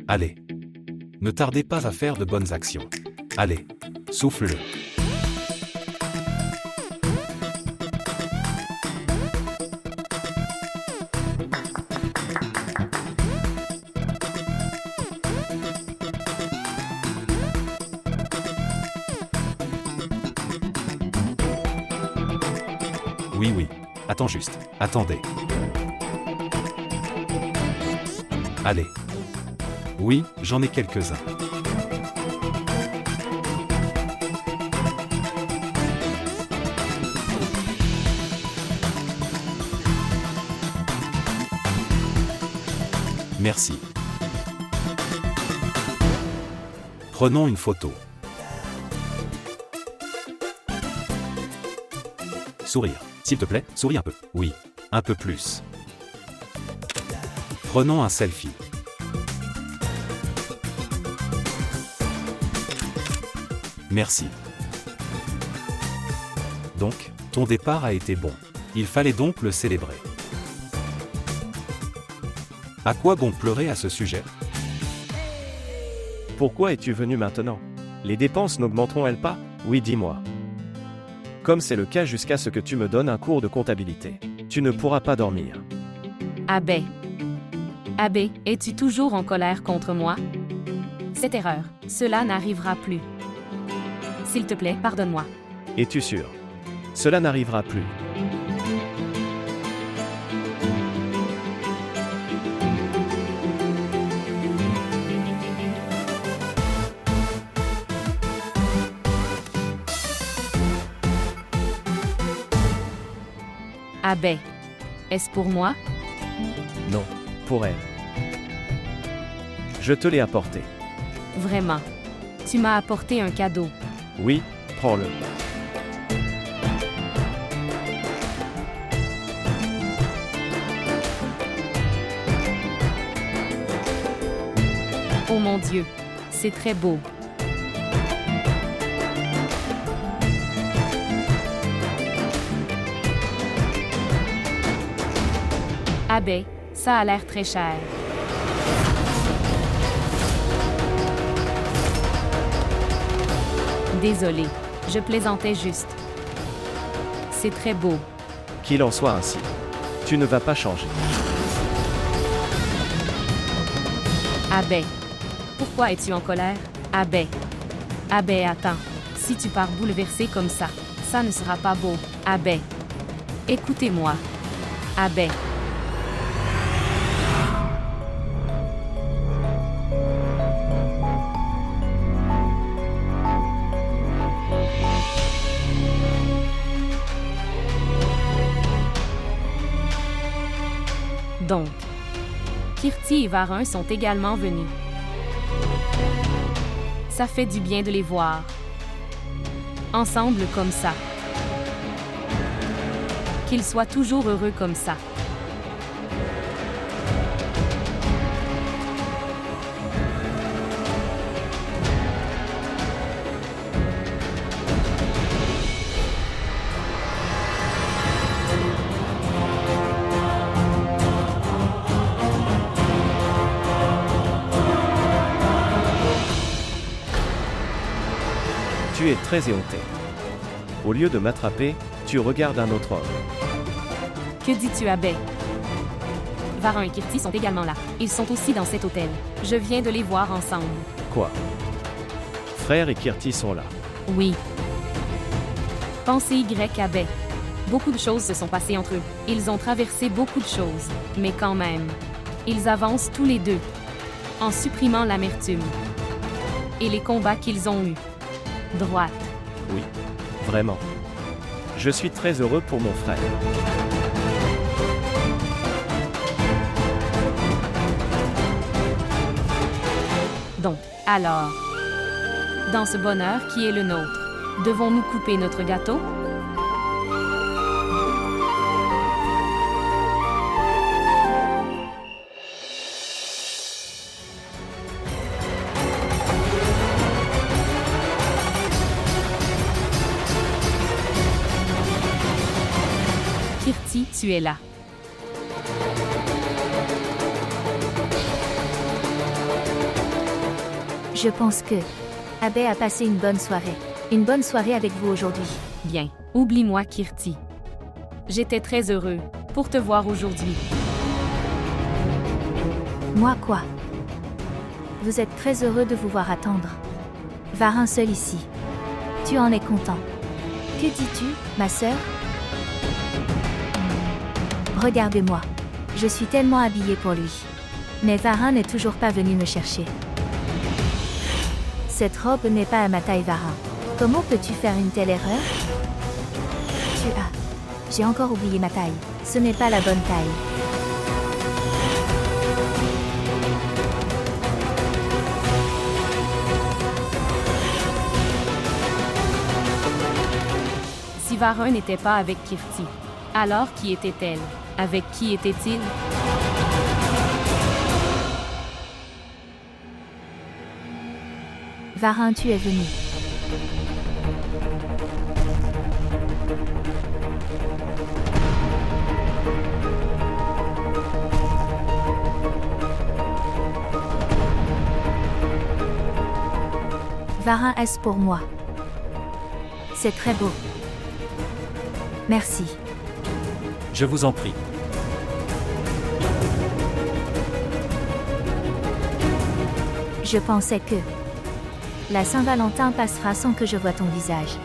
Allez. Ne tardez pas à faire de bonnes actions. Allez, souffle-le. Oui. Attends juste. Attendez. Allez. Oui, j'en ai quelques-uns. Merci. Prenons une photo. Sourire. S'il te plaît, souris un peu. Oui, un peu plus. Prenons un selfie. Merci. Donc, ton départ a été bon. Il fallait donc le célébrer. À quoi bon pleurer à ce sujet? Pourquoi es-tu venu maintenant? Les dépenses n'augmenteront-elles pas? Oui, dis-moi. Comme c'est le cas jusqu'à ce que tu me donnes un cours de comptabilité. Tu ne pourras pas dormir. Abbé. Abbé, es-tu toujours en colère contre moi? Cette erreur, cela n'arrivera plus. S'il te plaît, pardonne-moi. Es-tu sûr? Cela n'arrivera plus. Abbé. Est-ce pour moi? Non, pour elle. Je te l'ai apporté. Vraiment. Tu m'as apporté un cadeau. Oui, prends-le. Oh mon Dieu, c'est très beau. Abbé, ça a l'air très cher. Désolé, je plaisantais juste. C'est très beau. Qu'il en soit ainsi. Tu ne vas pas changer. Abbé. Pourquoi es-tu en colère? Abbé. Abbé, attends. Si tu pars bouleversé comme ça ne sera pas beau. Abbé. Écoutez-moi. Abbé. Donc, Kirti et Varin sont également venus. Ça fait du bien de les voir. Ensemble comme ça. Qu'ils soient toujours heureux comme ça. Tu es très éhonté. Au lieu de m'attraper, tu regardes un autre homme. Que dis-tu, Abbé? Varin et Kirti sont également là. Ils sont aussi dans cet hôtel. Je viens de les voir ensemble. Quoi? Frère et Kirti sont là. Oui. Pensez Y, Abbé. Beaucoup de choses se sont passées entre eux. Ils ont traversé beaucoup de choses. Mais quand même, ils avancent tous les deux. En supprimant l'amertume. Et les combats qu'ils ont eus. Droite. Oui, vraiment. Je suis très heureux pour mon frère. Donc, alors, dans ce bonheur qui est le nôtre, devons-nous couper notre gâteau? Kirti, tu es là. Je pense que Abe a passé une bonne soirée. Une bonne soirée avec vous aujourd'hui. Bien. Oublie-moi, Kirti. J'étais très heureux pour te voir aujourd'hui. Moi quoi? Vous êtes très heureux de vous voir attendre. Varin seul ici. Tu en es content. Que dis-tu, ma sœur? Regardez-moi. Je suis tellement habillée pour lui. Mais Varin n'est toujours pas venu me chercher. Cette robe n'est pas à ma taille, Varin. Comment peux-tu faire une telle erreur? J'ai encore oublié ma taille. Ce n'est pas la bonne taille. Si Varin n'était pas avec Kirti, alors qui était-elle? Avec qui était-il? Varin, tu es venu. Varin, est-ce pour moi? C'est très beau. Merci. Je vous en prie. Je pensais que la Saint-Valentin passera sans que je voie ton visage.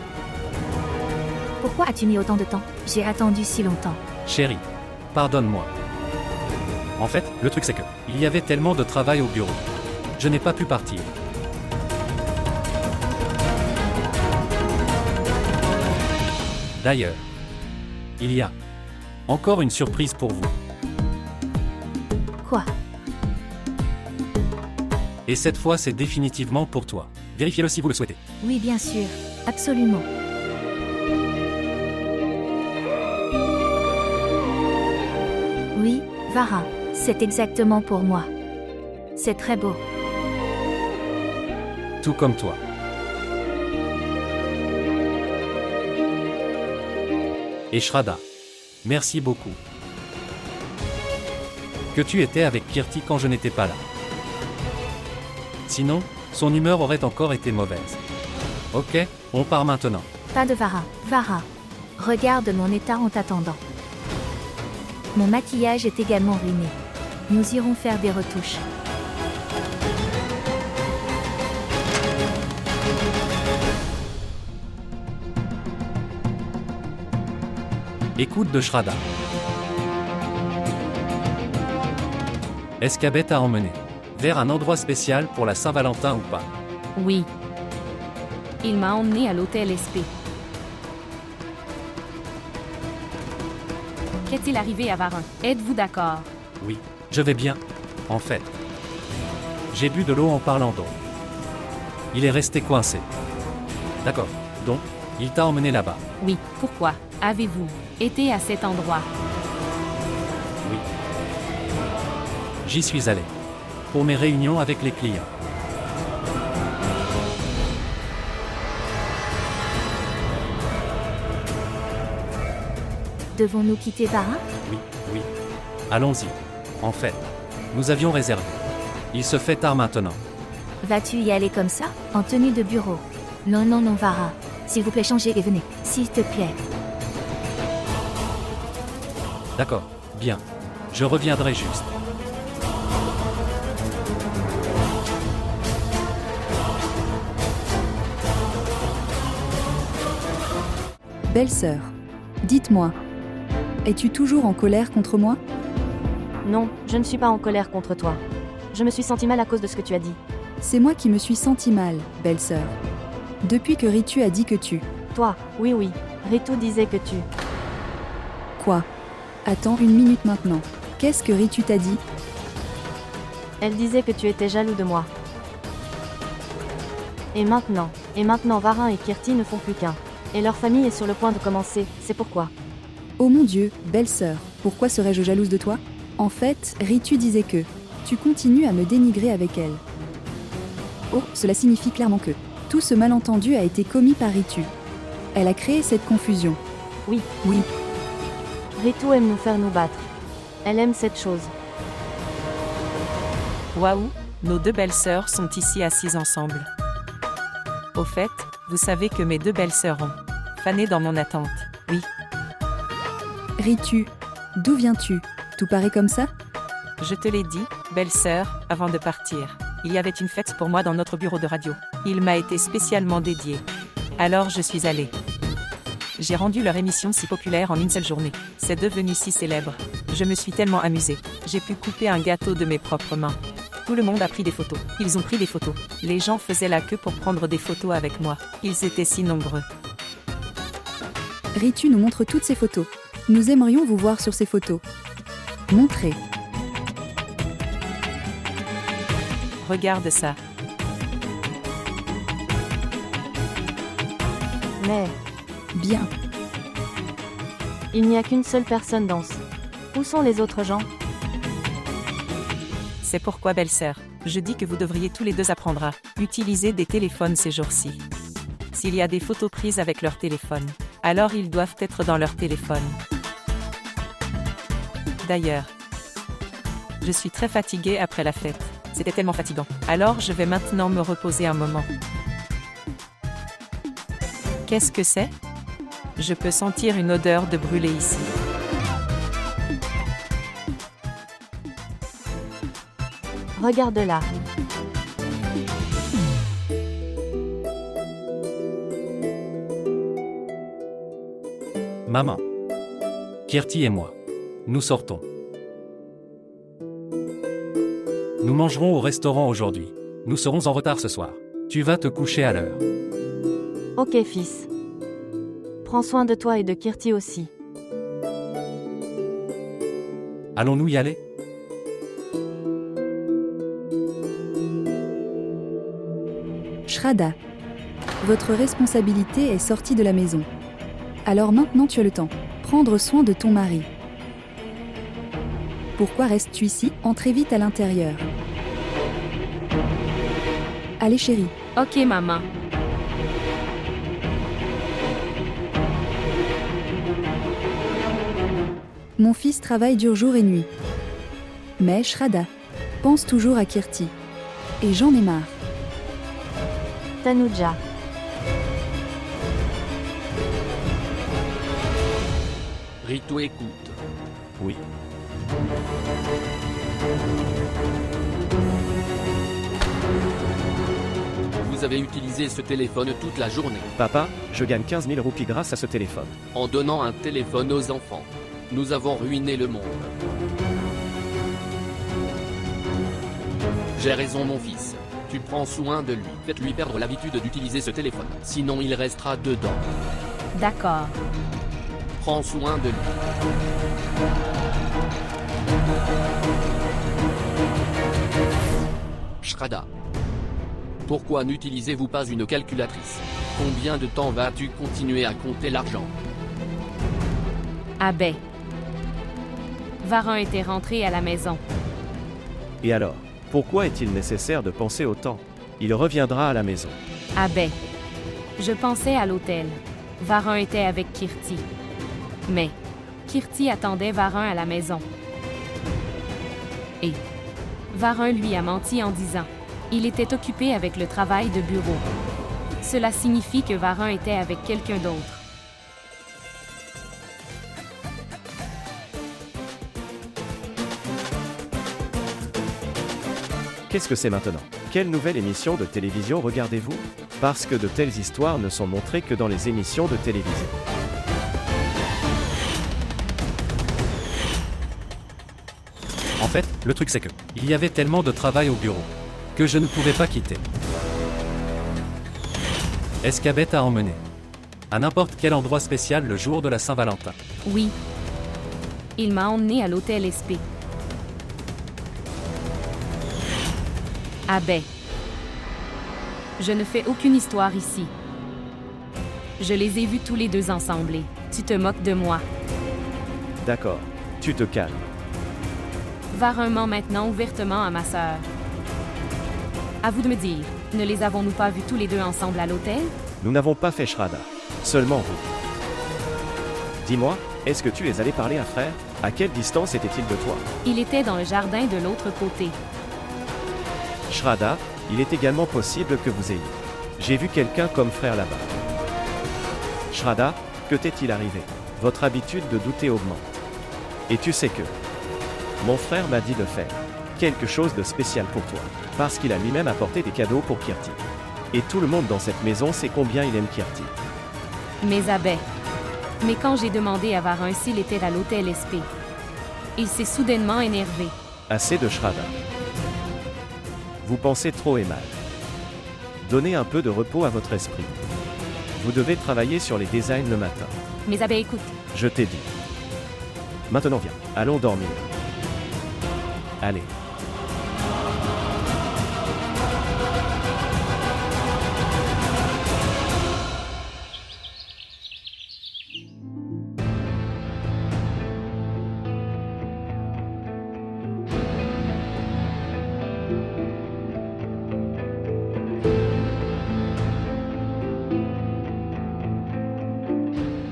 Pourquoi as-tu mis autant de temps? J'ai attendu si longtemps. Chérie, pardonne-moi. En fait, le truc c'est que, il y avait tellement de travail au bureau. Je n'ai pas pu partir. D'ailleurs, il y a encore une surprise pour vous. Quoi? Et cette fois, c'est définitivement pour toi. Vérifiez-le si vous le souhaitez. Oui, bien sûr. Absolument. Oui, Varin, c'est exactement pour moi. C'est très beau. Tout comme toi. Et Shraddha, merci beaucoup. Que tu étais avec Kirti quand je n'étais pas là. Sinon, son humeur aurait encore été mauvaise. Ok, on part maintenant. Pas de Varin. Varin, regarde mon état en t'attendant. Mon maquillage est également ruiné. Nous irons faire des retouches. Écoute de Shraddha. Est-ce qu'Abed t'a emmené vers un endroit spécial pour la Saint-Valentin ou pas? Oui. Il m'a emmené à l'hôtel SP. Qu'est-il arrivé à Varin? Êtes-vous d'accord? Oui, je vais bien. En fait, j'ai bu de l'eau en parlant d'eau. Il est resté coincé. D'accord. Donc, il t'a emmené là-bas. Oui. Pourquoi avez-vous été à cet endroit? Oui. J'y suis allé. Pour mes réunions avec les clients. Devons-nous quitter Varin? Oui, oui. Allons-y. En fait, nous avions réservé. Il se fait tard maintenant. Vas-tu y aller comme ça, en tenue de bureau? Non, non, non, Varin. S'il vous plaît, changez et venez. S'il te plaît. D'accord, bien. Je reviendrai juste. Belle-sœur, dites-moi, es-tu toujours en colère contre moi? Non, je ne suis pas en colère contre toi. Je me suis senti mal à cause de ce que tu as dit. C'est moi qui me suis senti mal, belle-sœur. Depuis que Ritu a dit que tu... Toi, oui, oui. Ritu disait que tu... Quoi? Attends une minute maintenant. Qu'est-ce que Ritu t'a dit? Elle disait que tu étais jaloux de moi. Et maintenant Varin et Kirti ne font plus qu'un. Et leur famille est sur le point de commencer, c'est pourquoi. Oh mon Dieu, belle-sœur, pourquoi serais-je jalouse de toi? En fait, Ritu disait que... Tu continues à me dénigrer avec elle. Oh, cela signifie clairement que... Tout ce malentendu a été commis par Ritu. Elle a créé cette confusion. Oui. Oui. Ritu aime nous faire nous battre. Elle aime cette chose. Waouh, nos deux belles-sœurs sont ici assises ensemble. Au fait, vous savez que mes deux belles-sœurs ont fané dans mon attente. Oui, Ritu, d'où viens-tu? Tout paraît comme ça? je te l'ai dit, belle-sœur, avant de partir. Il y avait une fête pour moi dans notre bureau de radio. Il m'a été spécialement dédié. Alors je suis allée. J'ai rendu leur émission si populaire en une seule journée. C'est devenu si célèbre. Je me suis tellement amusée. J'ai pu couper un gâteau de mes propres mains. Tout le monde a pris des photos. Ils ont pris des photos. Les gens faisaient la queue pour prendre des photos avec moi. Ils étaient si nombreux. Ritu nous montre toutes ces photos. Nous aimerions vous voir sur ces photos. Montrez. Regarde ça. Mais, Bien. il n'y a qu'une seule personne dans ce. Où sont les autres gens? C'est pourquoi, belle-sœur, je dis que vous devriez tous les deux apprendre à utiliser des téléphones ces jours-ci. S'il y a des photos prises avec leur téléphone, alors ils doivent être dans leur téléphone. D'ailleurs, je suis très fatiguée après la fête. C'était tellement fatigant. Alors je vais maintenant me reposer un moment. Qu'est-ce que c'est? Je peux sentir une odeur de brûlé ici. Regarde là. Maman. Kirti et moi. Nous sortons. Nous mangerons au restaurant aujourd'hui. Nous serons en retard ce soir. Tu vas te coucher à l'heure. Ok fils. Prends soin de toi et de Kirti aussi. Allons-nous y aller? Shraddha, votre responsabilité est sortie de la maison. Alors maintenant tu as le temps. Prendre soin de ton mari. Pourquoi restes-tu ici? Entrez vite à l'intérieur. Allez chérie. Ok, maman. Mon fils travaille dur jour et nuit. Mais Shraddha, pense toujours à Kirti. Et j'en ai marre. Tanuja. Ritu écoute. Oui. Vous avez utilisé ce téléphone toute la journée, Papa, je gagne 15 000 roupies grâce à ce téléphone. en donnant un téléphone aux enfants. Nous avons ruiné le monde. J'ai raison mon fils. Tu prends soin de lui. Faites-lui perdre l'habitude d'utiliser ce téléphone. Sinon il restera dedans. D'accord. Prends soin de lui. Shraddha. Pourquoi n'utilisez-vous pas une calculatrice? Combien de temps vas-tu continuer à compter l'argent? Abbé. Varan était rentré à la maison. Et alors, pourquoi est-il nécessaire de penser au temps? Il reviendra à la maison. Abbé. Je pensais à l'hôtel. Varan était avec Kirti. Mais Kirti attendait Varan à la maison. Et Varan lui a menti en disant il était occupé avec le travail de bureau. Cela signifie que Varan était avec quelqu'un d'autre. Qu'est-ce que c'est maintenant? Quelle nouvelle émission de télévision regardez-vous? Parce que de telles histoires ne sont montrées que dans les émissions de télévision. En fait, le truc c'est que il y avait tellement de travail au bureau que je ne pouvais pas quitter. Est-ce qu'Abet t'a emmené à n'importe quel endroit spécial le jour de la Saint-Valentin? Oui. Il m'a emmené à l'hôtel SP. Abbé. Je ne fais aucune histoire ici. Je les ai vus tous les deux ensemble et tu te moques de moi. D'accord, tu te calmes. Varan ment maintenant ouvertement à ma sœur. À vous de me dire, ne les avons-nous pas vus tous les deux ensemble à l'hôtel? Nous n'avons pas fait Shraddha. Seulement vous. Dis-moi, Est-ce que tu es allé parler à frère? À quelle distance était-il de toi? Il était dans le jardin de l'autre côté. Shraddha, il est également possible que vous ayez. J'ai vu quelqu'un comme frère là-bas. Shraddha, que t'est-il arrivé? Votre habitude de douter augmente. Et tu sais que mon frère m'a dit de faire quelque chose de spécial pour toi, parce qu'il a lui-même apporté des cadeaux pour Kirti. Et tout le monde dans cette maison sait combien il aime Kirti. Mais Abay. Mais quand j'ai demandé à Varin s'il était à l'hôtel SP, il s'est soudainement énervé. Assez de Shraddha. Vous pensez trop et mal. Donnez un peu de repos à votre esprit. Vous devez travailler sur les designs le matin. Mais Abay, écoute. Je t'ai dit. Maintenant viens, allons dormir. Allez.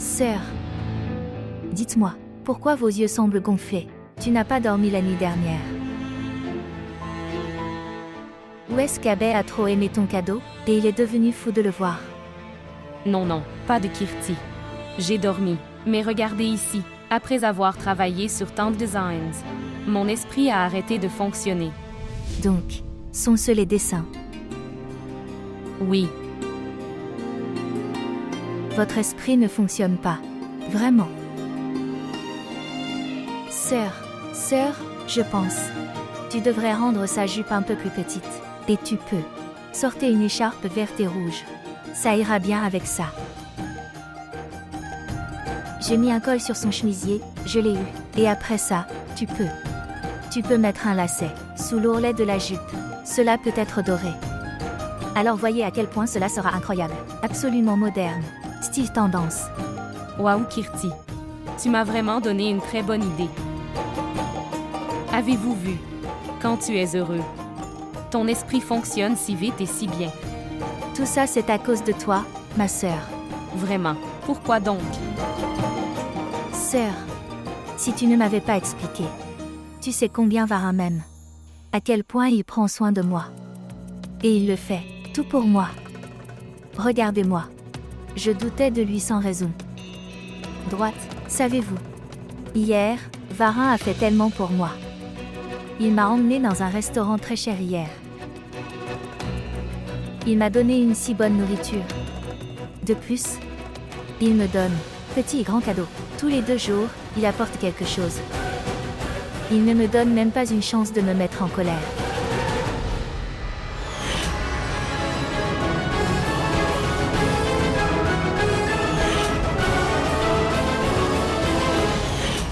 Sœur, dites-moi, pourquoi vos yeux semblent gonflés? Tu n'as pas dormi la nuit dernière. Où est-ce qu'Abay a trop aimé ton cadeau, et il est devenu fou de le voir? Non, non, pas de Kirti. J'ai dormi, mais regardez ici, après avoir travaillé sur tant de designs, mon esprit a arrêté de fonctionner. Donc, sont-ce les dessins? Oui. Votre esprit ne fonctionne pas. Vraiment. Sœur, je pense. Tu devrais rendre sa jupe un peu plus petite. Et tu peux. Sortez une écharpe verte et rouge. Ça ira bien avec ça. J'ai mis un col sur son chemisier, je l'ai eu. Et après ça, tu peux mettre un lacet sous l'ourlet de la jupe. Cela peut être doré. Alors voyez à quel point cela sera incroyable. Absolument moderne. Style tendance. Waouh Kirti. Tu m'as vraiment donné une très bonne idée. Avez-vous vu? Quand tu es heureux, ton esprit fonctionne si vite et si bien. Tout ça c'est à cause de toi, ma sœur. Vraiment. Pourquoi donc? Sœur, si tu ne m'avais pas expliqué, tu sais combien Varin m'aime. À quel point il prend soin de moi. Et il le fait, tout pour moi. Regardez-moi. Je doutais de lui sans raison. Droite, savez-vous? Hier, Varin a fait tellement pour moi. Il m'a emmené dans un restaurant très cher hier. Il m'a donné une si bonne nourriture. De plus, il me donne, petit et grand cadeau. Tous les 2 jours, il apporte quelque chose. Il ne me donne même pas une chance de me mettre en colère.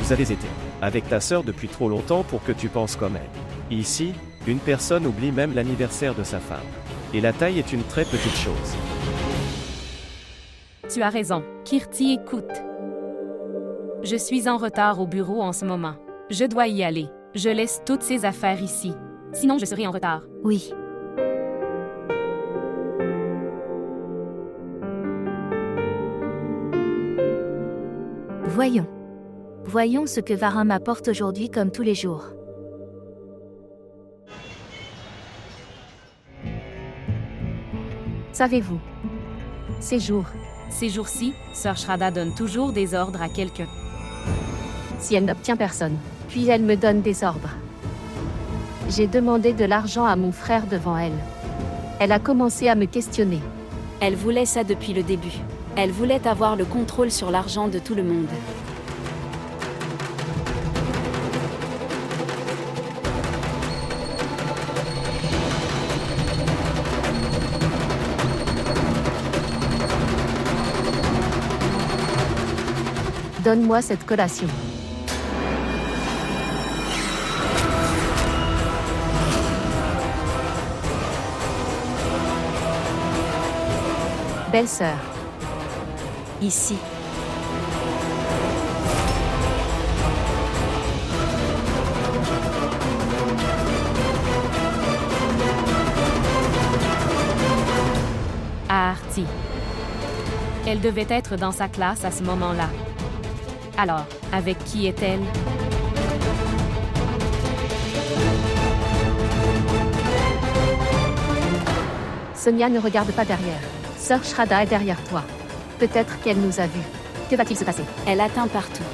Vous avez été avec ta sœur depuis trop longtemps pour que tu penses comme elle. Ici, une personne oublie même l'anniversaire de sa femme. Et la taille est une très petite chose. Tu as raison. Kirti, écoute. Je suis en retard au bureau en ce moment. Je dois y aller. Je laisse toutes ces affaires ici. Sinon, je serai en retard. Oui. Voyons. Voyons ce que Varin m'apporte aujourd'hui comme tous les jours. Savez-vous? Ces jours-ci, Sœur Shraddha donne toujours des ordres à quelqu'un. Si elle n'obtient personne, puis elle me donne des ordres. J'ai demandé de l'argent à mon frère devant elle. Elle a commencé à me questionner. Elle voulait ça depuis le début. Elle voulait avoir le contrôle sur l'argent de tout le monde. Donne-moi cette collation. Belle-sœur. Ici. À Arti. Elle devait être dans sa classe à ce moment-là. Alors, Avec qui est-elle? Sonia, ne regarde pas derrière. Sœur Shraddha est derrière toi. Peut-être qu'elle nous a vus. Que va-t-il se passer? Elle atteint partout.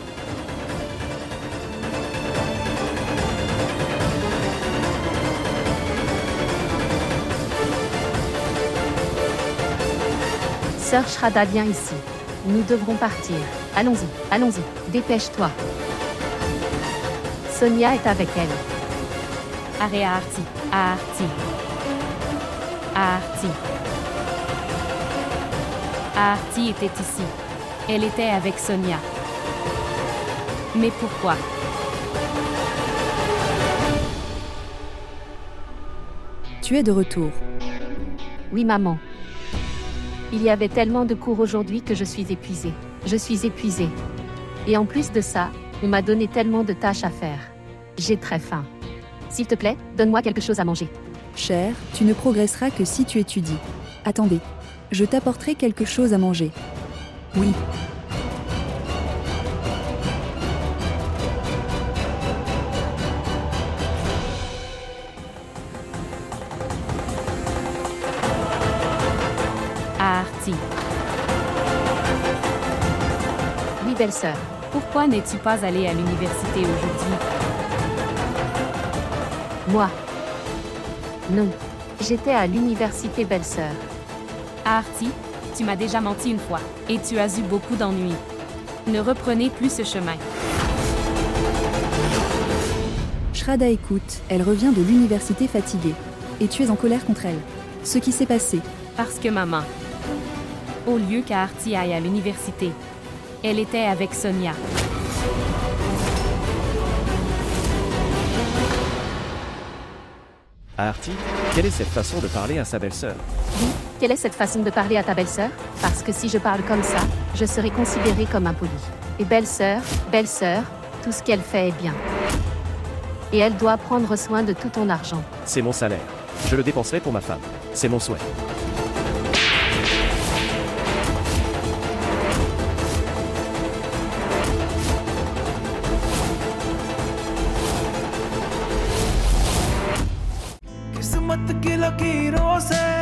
Sœur Shraddha, viens ici. Nous devrons partir. Allons-y, allons-y. Dépêche-toi. Sonia est avec elle. Arrête à Arti. À Arti. À Arti. Arti était ici. Elle était avec Sonia. Mais pourquoi? Tu es de retour. Oui, maman. Il y avait tellement de cours aujourd'hui que je suis épuisée. Je suis épuisée. Et en plus de ça, on m'a donné tellement de tâches à faire. J'ai très faim. S'il te plaît, donne-moi quelque chose à manger. Cher, tu ne progresseras que si tu étudies. Attendez. Je t'apporterai quelque chose à manger. Oui. À Arti. Oui, belle-sœur. Pourquoi n'es-tu pas allée à l'université aujourd'hui? Moi. Non. J'étais à l'université, belle-sœur. À Arti, tu m'as déjà menti une fois, et tu as eu beaucoup d'ennuis. Ne reprenez plus ce chemin. Shraddha, écoute, elle revient de l'université fatiguée. Et tu es en colère contre elle. Ce qui s'est passé. Parce que maman, au lieu qu'Arti aille à l'université, elle était avec Sonia. Arti, quelle est cette façon de parler à sa belle-sœur? Oui, quelle est cette façon de parler à ta belle-sœur? Parce que si je parle comme ça, je serai considérée comme impoli. Et belle-sœur, tout ce qu'elle fait est bien. Et elle doit prendre soin de tout ton argent. C'est mon salaire. Je le dépenserai pour ma femme. C'est mon souhait. किस्मत की लकीरों से